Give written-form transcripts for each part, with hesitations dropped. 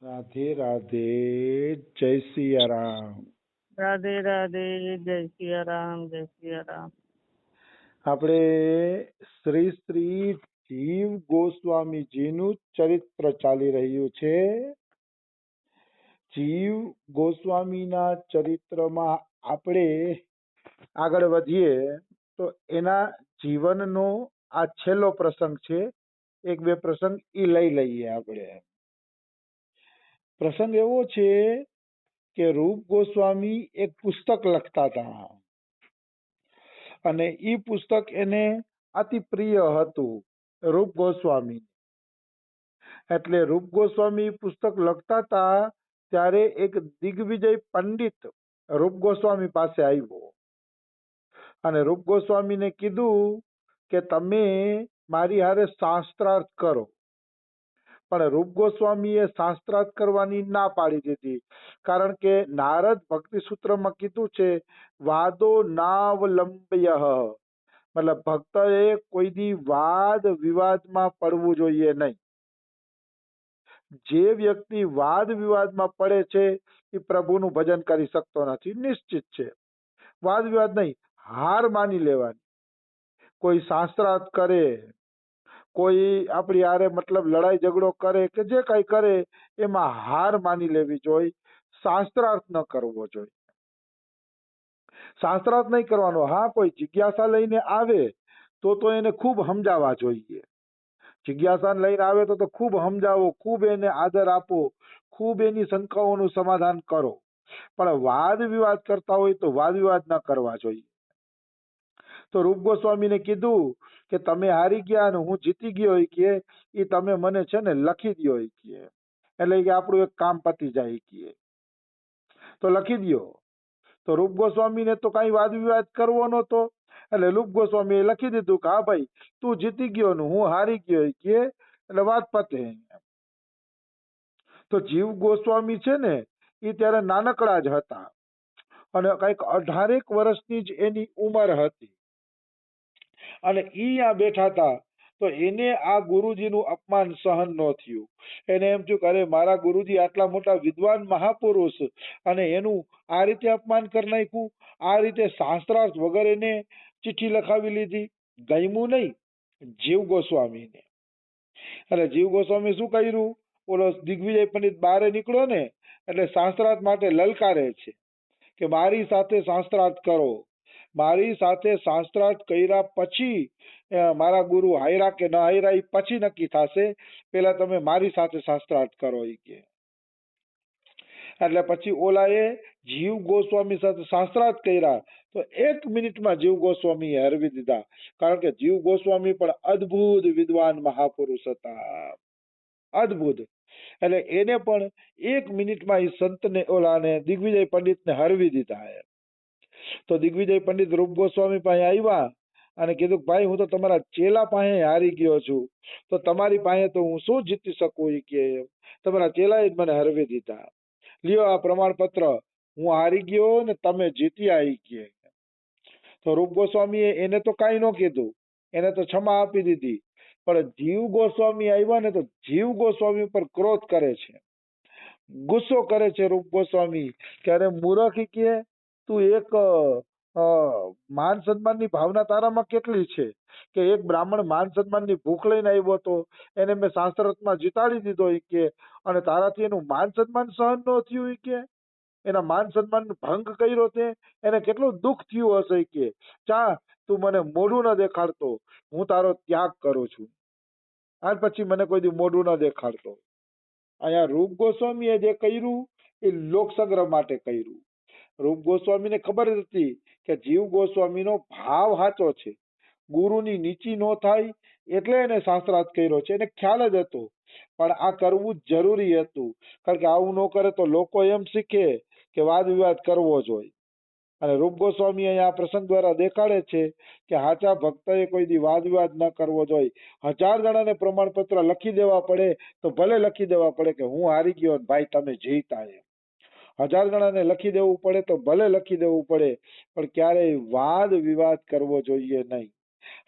રાધે રાધે, જય સિયારામ. રાધે રાધે, જય સિયારામ, જય સિયારામ. આપણે શ્રી શ્રી જીવ ગોસ્વામીજીનું ચરિત્ર ચાલી રહ્યું છે. જીવ ગોસ્વામીના ચરિત્રમાં આપણે આગળ વધીએ તો એના જીવનનો આ છેલ્લો પ્રસંગ છે. એક બે પ્રસંગ ઈ લઈ લઈએ આપણે. પ્રસંગ એવો છે કે રૂપ ગોસ્વામી એક પુસ્તક લખતા હતા અને ઈ પુસ્તક એને અતિ પ્રિય હતું રૂપ ગોસ્વામી. એટલે રૂપ ગોસ્વામી પુસ્તક લખતા હતા ત્યારે એક દિગ્વિજય પંડિત રૂપ ગોસ્વામી પાસે આવ્યો અને રૂપ ગોસ્વામીને કીધું કે તમે મારી હારે શાસ્ત્રાર્થ કરો. પણ રૂપ ગોસ્વામીએ શાસ્ત્રાર્થ કરવાની ના પાડી દીધી, કારણ કે નારદ ભક્તિ સૂત્રમાં કીધું છે વાદો નાવલંબ્ય, મતલબ ભક્તએ કોઈ દી વાદ વિવાદમાં પડવું જોઈએ નહીં. જે વ્યક્તિ વાદ વિવાદમાં પડે છે એ પ્રભુનું ભજન કરી શકતો નથી, નિશ્ચિત છે. વાદ વિવાદ નહીં, હાર માની લેવાની. કોઈ શાસ્ત્રાર્થ કરે, કોઈ આપણી હારે મતલબ લડાઈ ઝઘડો કરે કે જે કઈ કરે એમાં હાર માની લેવી જોઈએ, શાસ્ત્રાર્થ ન કરવો જોઈએ. શાસ્ત્રાર્થ નહીં કરવાનો. હા, કોઈ જિજ્ઞાસા લઈને આવે તો એને ખૂબ સમજાવવા જોઈએ. જિજ્ઞાસા લઈને આવે તો ખૂબ સમજાવો, ખૂબ એને આદર આપો, ખૂબ એની શંકાઓનું સમાધાન કરો. પણ વાદ વિવાદ કરતા હોય તો વાદ વિવાદ ન કરવા જોઈએ. તો રૂપ ગોસ્વામીને કીધું કે તમે હારી ગયા અને હું જીતી ગયો કે એ તમે મને છે ને લખી દો કે, એટલે કે આપણું એક કામ પતી જાય કે, તો લખી દો. તો રૂપ ગોસ્વામીને તો કઈ વાદ વિવાદ કરવો નહોતો, એટલે રૂપ ગોસ્વામીએ લખી દીધું કે હા ભાઈ તું જીતી ગયો ને હું હારી ગયો કે, એટલે વાત પતે. તો જીવ ગોસ્વામી છે ને એ ત્યારે નાનકડા જ હતા અને કઈક 18 વર્ષની જ એની ઉંમર હતી અને ઈ આ બેઠા હતા. તો એને આ ગુરુજીનું અપમાન સહન ન થયું. એને એમ થયું કે અરે મારા ગુરુજી આટલા મોટા વિદ્વાન મહાપુરુષ અને એનું આ રીતે અપમાન કરી નાખ્યું. આ રીતે શાસ્ત્રાર્થ વગર એને ચિઠ્ઠી લખાવી લીધી. ગમ્યું નહીં જીવ ગોસ્વામીને. એટલે જીવ ગોસ્વામી શું કર્યું, ઓલો દિગ્વિજય પંડિત બહાર નીકળ્યો ને એટલે શાસ્ત્રાર્થ માટે લલકારે છે કે મારી સાથે શાસ્ત્રાર્થ કરો. મારી સાથે શાસ્ત્રાર્થ કર્યા પછી મારા ગુરુ હાયરા કે ન હાયરા એ પછી નક્કી થશે, પેલા તમે મારી સાથે શાસ્ત્રાર્થ કરો એ કે. એટલે પછી ઓલાએ જીવ ગોસ્વામી સાથે શાસ્ત્રાર્થ કર્યા તો 1 મિનિટમાં જીવ ગોસ્વામીએ હરવી દીધા, કારણ કે જીવ ગોસ્વામી પણ અદ્ભુત વિદ્વાન મહાપુરુષ હતા, અદ્ભુત. એટલે એને પણ 1 મિનિટમાં એ સંતને ઓલાને દિગ્વિજય પંડિતને હરવી દીધા. તો દિગ્વિજય પંડિત રૂપ ગોસ્વામી પાસે આવ્યા અને કીધું ભાઈ હું તો તમારા ચેલા પાસે હારી ગયો છું, તો તમારી પાસે તો હું શું જીતી શકું કે, તમારા ચેલાએ મને હરવી દીધા. લ્યો આ પ્રમાણપત્ર, હું હારી ગયો ને તમે જીત્યા કે. તો રૂપ ગોસ્વામીએ એને તો કાંઈ ન કીધું, એને તો ક્ષમા આપી દીધી. પણ જીવ ગોસ્વામી આવ્યા ને તો જીવ ગોસ્વામી ઉપર ક્રોધ કરે છે, ગુસ્સો કરે છે રૂપ ગોસ્વામી કે અરે મૂર્ખ કે તું એક માન સન્માનની ભાવના તારામાં કેટલી છે કે એક બ્રાહ્મણ માન સન્માનની ભૂખ લઈને આવ્યો હતો, એને મેં શાસ્ત્રાર્થમાં જીતાડી દીધો કે, અને તારાથી એનું માન સન્માન સહન ન થયું કે, એના માન સન્માન ભંગ કર્યો તે એને કેટલું દુઃખ થયું હશે કે. ચા તું મને મોઢું ન દેખાડતો, હું તારો ત્યાગ કરું છું, આજ પછી મને કોઈ દી મોઢું ન દેખાડતો. અહીંયા રૂપ ગોસ્વામીએ જે કર્યું એ લોક સંગ્રહ માટે કર્યું. રૂપ ગોસ્વામીને ખબર હતી કે જીવ ગોસ્વામીનો ભાવ સાચો છે, ગુરુની નીચી ન થાય એટલે એને શાસ્ત્રાર્થ કર્યો છે, એને ખ્યાલ જ હતો. પણ આ કરવું જ જરૂરી હતું, કારણ કે આવું ન કરે તો લોકો એમ શીખે કે વાદ વિવાદ કરવો જોઈએ. અને રૂપ ગોસ્વામી અહીંયા પ્રસંગ દ્વારા દેખાડે છે કે સાચા ભક્તએ કોઈ દી વાદ વિવાદ ન કરવો જોઈએ. 1000 જણાને પ્રમાણપત્ર લખી દેવા પડે તો ભલે લખી દેવા પડે કે હું હારી ગયો ભાઈ તમે જીતા. 1000 જણાને લખી દેવું પડે તો ભલે લખી દેવું પડે, પણ ક્યારેય વાદ વિવાદ કરવો જોઈએ નહીં.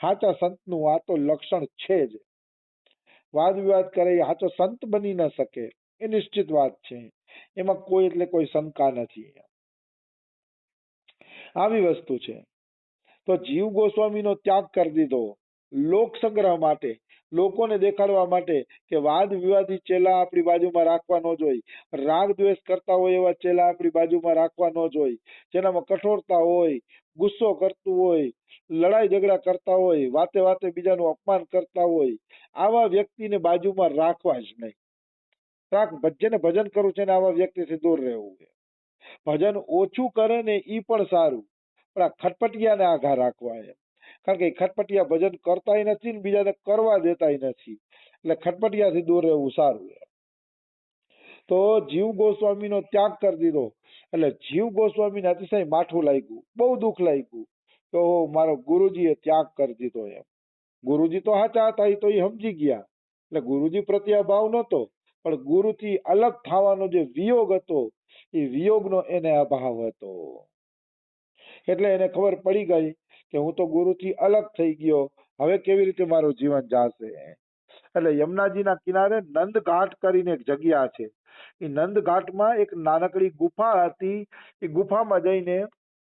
સાચા સંતનું આ તો લક્ષણ છે જ. વાદ વિવાદ કરે એ સાચો સંત બની ન શકે. એ નિશ્ચિત વાત છે, એમાં કોઈ એટલે કોઈ શંકા નથી. આવી વસ્તુ છે. તો જીવ ગોસ્વામીનો ત્યાગ કરી દીધો લોક સંગ્રહ માટે, લોકોને દેખાડવા માટે કે વાદ વિવાદી ચેલા આપણી બાજુમાં રાખવા ન જોઈએ, રાગ દ્વેષ કરતા હોય એવા ચેલા આપણી બાજુમાં રાખવા ન જોઈએ, જેનામાં કઠોરતા હોય, ગુસ્સો કરતું હોય, લડાઈ ઝઘડા કરતા હોય, વાતે વાતે બીજાનું અપમાન કરતા હોય, આવા વ્યક્તિને બાજુમાં રાખવા જ નહીં. જેને ભજન કરવું છે ને આવા વ્યક્તિથી દૂર રહેવું છે. ભજન ઓછું કરે ને ઈ પણ સારું, પણ આ ખટપટિયાને આઘા રાખવા છે, કારણ કે ખટપટિયા ભજન કરતાય નથી ને બીજાને કરવા દેતાય નથી, એટલે ખટપટિયાથી દૂર રહેવું સારું છે. તો જીવ ગોસ્વામીનો ત્યાગ કરી દીધો એટલે જીવ ગોસ્વામીને અતિશય માઠું લાગ્યું, બહુ દુઃખ લાગ્યું. તો મારો ગુરુજીએ ત્યાગ કરી દીધો એમ. ગુરુજી તો સાચા હતા, એ તો એ સમજી ગયા, એટલે ગુરુજી પ્રત્યે ભાવ નહોતો, પણ ગુરુથી અલગ થવાનો જે વિયોગ હતો એ વિયોગનો એને અભાવ હતો. એટલે એને ખબર પડી ગઈ કે હું તો ગુરુથી અલગ થઈ ગયો, હવે કેવી રીતે મારું જીવન જાશે. એટલે યમુનાજીના કિનારે નંદ ઘાટ કરીને એક જગ્યા છે, એ નંદ ઘાટમાં એક નાનકડી ગુફા હતી. એ ગુફામાં જઈને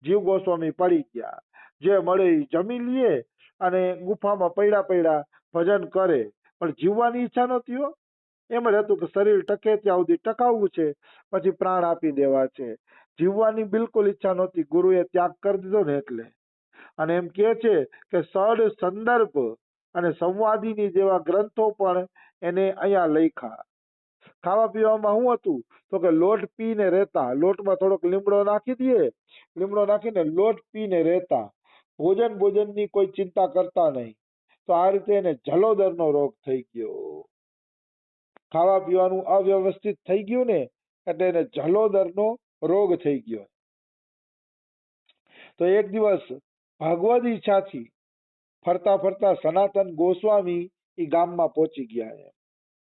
જીવ ગોસ્વામી પડી ગયા, જે મળે એ જમી લે અને ગુફામાં પડ્યા પડ્યા ભજન કરે, પણ જીવવાની ઈચ્છા નહોતી હો. એમ જ હતું કે શરીર ટકે ત્યાં સુધી ટકાવવું છે, પછી પ્રાણ આપી દેવા છે. જીવવાની બિલકુલ ઈચ્છા નહોતી, ગુરુએ ત્યાગ કરી દીધો ને એટલે. અને એમ કે છે કે સડ સંદર્ભ અને સંવાદિની જેવા ગ્રંથો પણ એને અહીંયા લખ્યા. ખાવા પીવામાં શું હતું તો કે લોટ પીને રહેતા, લોટમાં થોડોક લીમડો નાખી દઈએ, લીમડો નાખીને લોટ પીને રહેતા, ભોજનની કોઈ ચિંતા કરતા નહીં. તો આ રીતે એને જલોદરનો રોગ થઈ ગયો. ખાવા પીવાનું અવ્યવસ્થિત થઈ ગયું ને એટલે એને જલોદરનો રોગ થઈ ગયો. તો એક દિવસ ભગવદ ઈચ્છાથી ફરતા ફરતા સનાતન ગોસ્વામી એ ગામમાં પહોંચી ગયા.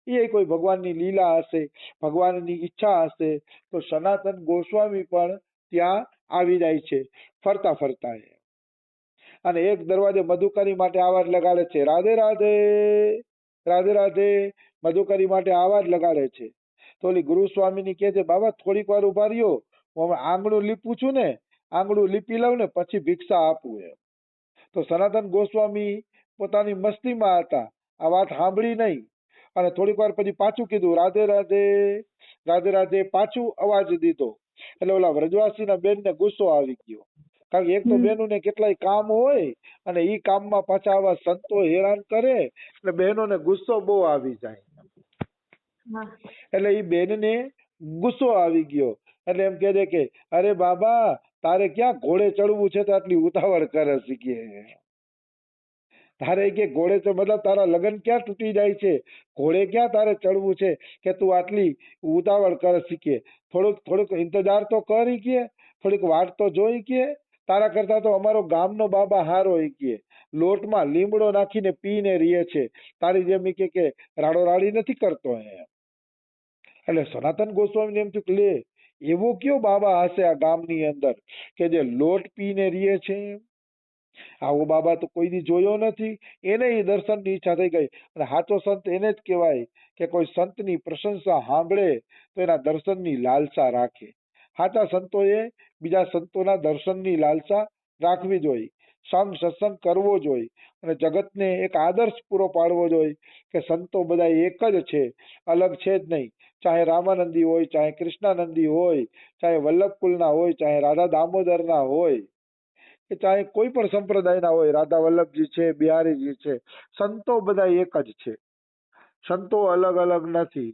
એ કોઈ ભગવાનની લીલા હશે, ભગવાનની ઈચ્છા હશે, તો સનાતન ગોસ્વામી પણ ત્યાં આવી જાય છે ફરતા ફરતા. અને એક દરવાજે મધુકરી માટે આવાજ લગાડે છે, રાધે રાધે રાધે રાધે, મધુકરી માટે આવાજ લગાડે છે. તો ઓલી ગુરુસ્વામીની કહે છે, બાબા થોડીક વાર ઉભા રહ્યો, હું આંગણું લીપું છું ને, આંગણું લીપી લઉં ને પછી ભિક્ષા આપું એમ. તો સનાતન ગોસ્વામી પોતાની મસ્તીમાં હતા, આ વાત સાંભળી નહીં, અને થોડીક વાર પછી પાછું કીધું રાધે રાધે રાધે રાધે, પાછું અવાજ દીધો. એટલે ઓલા વ્રજવાસીના બેનને ગુસ્સો આવી ગયો, કારણ કે એક તો બહેનોને કેટલાય કામ હોય અને ઈ કામમાં પાછા આવા સંતો હેરાન કરે, એટલે બહેનોને ગુસ્સો બહુ આવી જાય. એટલે ઈ બેનને ગુસ્સો આવી ગયો, એટલે એમ કહે કે અરે બાબા, તારે ક્યાં ઘોડે ચડવું છે તો આટલી ઉતાવળ કરે છે, તારે કે ઘોડે તો મતલબ તારા લગ્ન ક્યાં તૂટી જાય છે, ઘોડે ક્યાં તારે ચડવું છે કે તું આટલી ઉતાવળ કરે શીખે, થોડુંક ઇંતજાર તો કરી કે, થોડીક વાટ તો જોઈ કે, તારા કરતા તો અમારો ગામનો બાબા હારો કે લોટમાં લીમડો નાખીને પીને રીએ છે, તારી જેમ કે રાડો રાડી નથી કરતો એમ. એટલે સનાતન ગોસ્વામીને એમ થયું કે લે, એવો કયો બાબા હશે આ ગામની અંદર કે જે લોટ પીને રીએ છે, આવો બાબા તો કોઈ દી જોયો નથી. એને દર્શનની ઈચ્છા થઈ ગઈ. અને સાચો સંત એને જ કહેવાય કે કોઈ સંતની પ્રશંસા સાંભળે તો એના દર્શનની લાલસા રાખે. સાચા સંતોએ બીજા સંતોના દર્શનની લાલસા રાખવી જોઈએ, સંગ સત્સંગ કરવો જોઈએ, અને જગતને એક આદર્શ પૂરો પાડવો જોઈએ કે સંતો બધા એક જ છે, અલગ છે જ નહીં. ચાહે રામાનંદી હોય, ચાહે કૃષ્ણાનંદી હોય, ચાહે વલ્લભકુલના હોય, ચાહે રાધા દામોદરના હોય, કે ચાહે કોઈ પણ સંપ્રદાયના હોય, રાધા વલ્લભજી છે, બિહારીજી છે, સંતો બધા એક જ છે, સંતો અલગ અલગ નથી.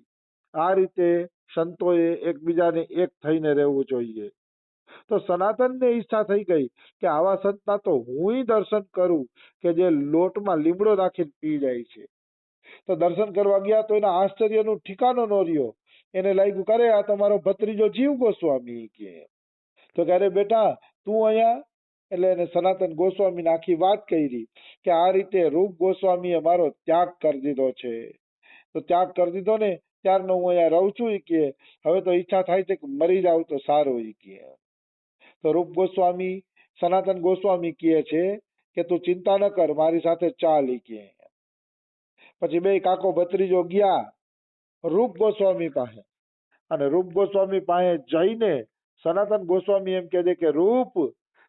આ રીતે સંતોએ એકબીજાને એક થઈને રહેવું જોઈએ. તો સનાતનને ઈચ્છા થઈ ગઈ કે આવા સંતના તો હું દર્શન કરું કે જે લોટમાં લીમડો નાખીને પી જાય છે. તો દર્શન કરવા ગયા તો એના આશ્ચર્યનું ઠિકાનો ન રહ્યો. એને લાગ્યું કરે આ તમારો ભત્રીજો જીવ ગોસ્વામી કે. તો ક્યારે બેટા તું અહીંયા, એટલે એને સનાતન ગોસ્વામીને આખી વાત કરી કે આ રીતે રૂપ ગોસ્વામીએ મારો ત્યાગ કરી દીધો છે. તો ત્યાગ કરી દીધો ને ત્યારનો હું અહીંયા રહું છું કે હવે તો ઈચ્છા થાય છે કે મરી જાવ તો સારું કે. તો રૂપ ગોસ્વામી સનાતન ગોસ્વામી કહે છે કે તું ચિંતા ન કર, મારી સાથે ચાલ કે. પછી બે કાકો ભત્રીજો ગયા રૂપ ગોસ્વામી પાસે. અને રૂપ ગોસ્વામી પાસે જઈને સનાતન ગોસ્વામી એમ કહે છે કે રૂપ,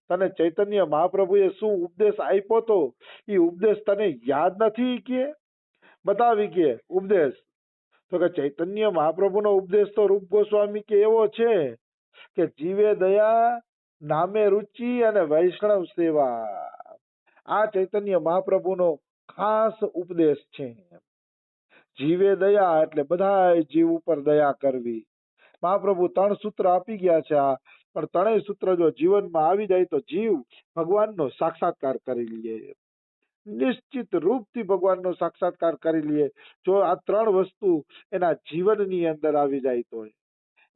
તને ચૈતન્ય મહાપ્રભુએ શું ઉપદેશ આપ્યો તો એ ઉપદેશ તને યાદ નથી કે બતાવી કે ઉપદેશ. તો કે ચૈતન્ય મહાપ્રભુનો ઉપદેશ તો રૂપ ગોસ્વામી કે એવો છે કે જીવે દયા, નામે રુચિ અને વૈષ્ણવ સેવા. આ ચૈતન્ય મહાપ્રભુનો ખાસ ઉપદેશ છે. જીવે દયા એટલે બધા જીવ ઉપર દયા કરવી. મહાપ્રભુ 3 સૂત્ર આપી ગયા છે આ, પણ 3 સૂત્ર જો જીવનમાં આવી જાય તો જીવ ભગવાનનો સાક્ષાત્કાર કરી લે, નિશ્ચિત રૂપથી ભગવાનનો સાક્ષાત્કાર કરી લે જો આ 3 વસ્તુ એના જીવનની અંદર આવી જાય તો.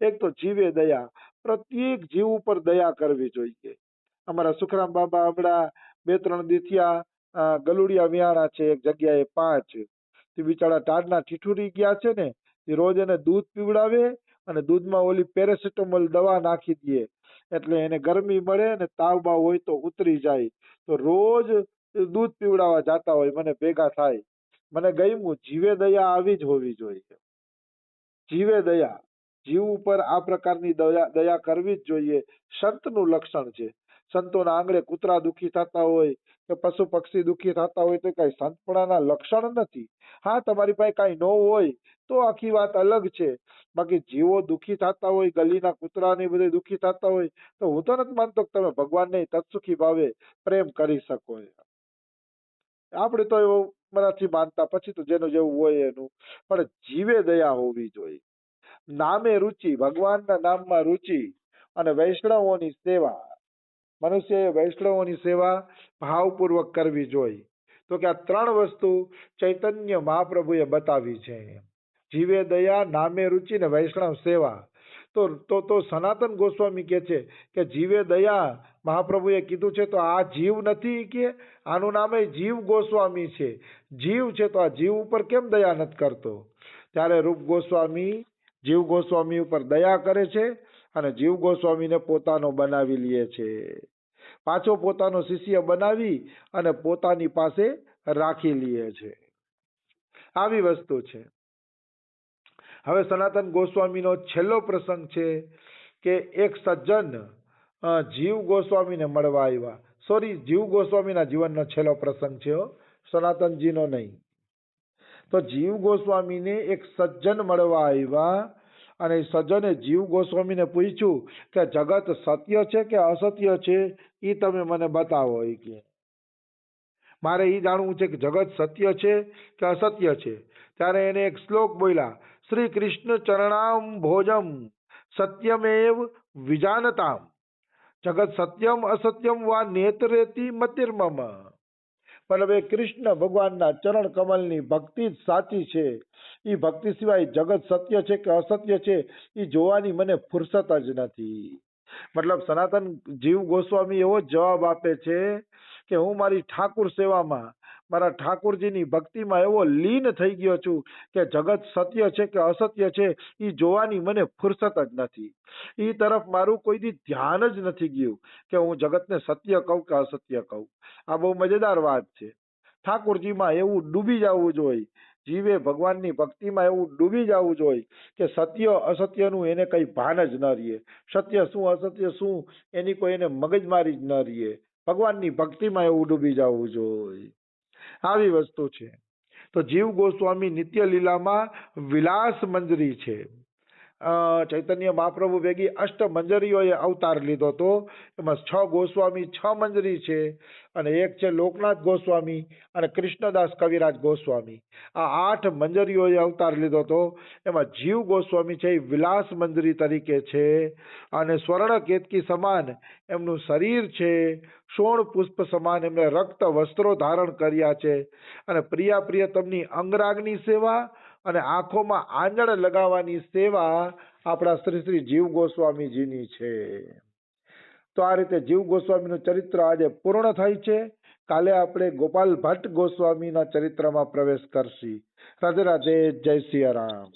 એક તો જીવે દયા, પ્રત્યેક જીવ ઉપર દયા કરવી જોઈએ. અમારા સુખરામ બાબા હમણાં 2-3 દિવસથી ગલુડિયા વિહાણા છે એક જગ્યાએ 5, તે બિચારા ટાઢના ઠીઠુરી ગયા છે ને, એ રોજ એને દૂધ પીવડાવે અને દૂધમાં ઓલી પેરાસિટામોલ દવા નાખી દે એટલે એને ગરમી મળે અને તાવ બાવ હોય તો ઉતરી જાય. તો રોજ દૂધ પીવડાવવા જાતા હોય, મને ભેગા થાય. મને ગમ્યું, જીવે દયા આવી જ હોવી જોઈએ. જીવે દયા, જીવ ઉપર આ પ્રકારની દયા કરવી જ જોઈએ. સંતનું લક્ષણ છે. સંતોના આંગળે કૂતરા દુખી થતા હોય કે પશુ પક્ષી દુખી થતા હોય તો કઈ સંતપણાના લક્ષણ નથી. હા, તમારી પાસે કઈ ન હોય તો આખી વાત અલગ છે. બાકી જીવો દુખી થતા હોય, ગલીના કૂતરા ને બધે દુખી થતા હોય તો હું તો નથી માનતો કે તમે ભગવાનને તત્સુખી ભાવે પ્રેમ કરી શકો. આપણે તો એવો મરાઠી માનતા, પછી તો જેનું જેવું હોય એનું, પણ જીવે દયા હોવી જોઈએ. નામે રુચિ, ભગવાનના નામમાં રુચિ, અને વૈષ્ણવોની સેવા. મનુષ્યએ વૈષ્ણવોની સેવા ભાવપૂર્વક કરવી જોઈએ. તો કે આ 3 વસ્તુ ચૈતન્ય મહાપ્રભુએ બતાવી છે. જીવે દયા, નામે રુચિ ને વૈષ્ણવ સેવા. તો સનાતન ગોસ્વામી કહે છે કે જીવે દયા મહાપ્રભુએ કીધું છે તો આ જીવ નથી કે આનું નામ જીવ ગોસ્વામી છે. જીવ છે તો આ જીવ ઉપર કેમ દયા નથી કરતો? ત્યારે રૂપ ગોસ્વામી જીવ ગોસ્વામી ઉપર દયા કરે છે અને જીવ ગોસ્વામીને પોતાનો બનાવી લે છે. પાછો પોતાનો શિષ્ય બનાવી અને પોતાની પાસે રાખી લે છે. આવી વસ્તુ છે. હવે સનાતન ગોસ્વામીનો છેલ્લો પ્રસંગ છે કે એક સજ્જન જીવ ગોસ્વામીને મળવા આવ્યા. સોરી, જીવ ગોસ્વામીના જીવનનો છેલ્લો પ્રસંગ છે, સનાતનજીનો નહીં. તો જીવ ગોસ્વામીને એક સજ્જન મળવા આવ્યા અને સજ્જને જીવ ગોસ્વામીને પૂછ્યું કે જગત સત્ય છે કે અસત્ય છે, એ તમે મને બતાવો. કે મારે એ જાણવું છે કે જગત સત્ય છે કે અસત્ય છે. ત્યારે એને એક શ્લોક બોલ્યા, શ્રી કૃષ્ણ ચરણામ ભોજમ સત્યમેવ વિજાનતામ જગત સત્યમ અસત્યમ વા નેતરેતી મતિર્મમ. મતલબ એ કૃષ્ણ ભગવાનના ચરણ કમલની ભક્તિ જ સાચી છે. એ ભક્તિ સિવાય જગત સત્ય છે કે અસત્ય છે એ જોવાની મને ફુરસત જ નથી. મતલબ સનાતન જીવ ગોસ્વામી એવો જવાબ આપે છે કે હું મારી ઠાકુર સેવામાં, મારા ઠાકુરજીની ભક્તિમાં એવો લીન થઈ ગયો છું કે જગત સત્ય છે કે અસત્ય છે એ જોવાની મને ફુરસત જ નથી. એ તરફ મારું કોઈ દી ધ્યાન જ નથી ગયું કે હું જગતને સત્ય કહું કે અસત્ય કહું. આ બહુ મજેદાર વાત છે. ઠાકુરજીમાં એવું ડૂબી જવું જોઈએ, જીવે ભગવાનની ભક્તિમાં એવું ડૂબી જવું જોઈએ કે સત્ય અસત્યનું એને કઈ ભાન જ ન રહીએ. સત્ય શું અસત્ય શું એની કોઈ એને મગજમારી જ ન રહીએ. ભગવાનની ભક્તિમાં એવું ડૂબી જવું જોઈએ. આવી વસ્તુ છે. તો જીવ ગોસ્વામી નિત્ય લીલામાં વિલાસ મંજરી છે. ચૈતન્ય મહાપ્રભુ ભેગી અષ્ટ મંજરીઓએ અવતાર લીધો હતો. એમાં 6 ગોસ્વામી 6 મંજરી છે અને એક છે લોકનાથ ગોસ્વામી અને કૃષ્ણદાસ કવિરાજ ગોસ્વામી. આ 8 મંજરીઓએ અવતાર લીધો હતો. એમાં જીવ ગોસ્વામી છે એ વિલાસ મંજરી તરીકે છે અને સ્વર્ણ કેતકી સમાન એમનું શરીર છે, શોણ પુષ્પ સમાન એમને રક્ત વસ્ત્રો ધારણ કર્યા છે અને પ્રિયતમની અંગરાગની સેવા અને આંખોમાં આંજણ લગાવવાની સેવા આપણા શ્રી શ્રી જીવ ગોસ્વામીજીની છે. તો આ રીતે જીવ ગોસ્વામીનું ચરિત્ર આજે પૂર્ણ થાય છે. કાલે આપણે ગોપાલ ભટ્ટ ગોસ્વામીના ચરિત્રમાં પ્રવેશ કરશી. રાધે રાધે, જય સિયા રામ.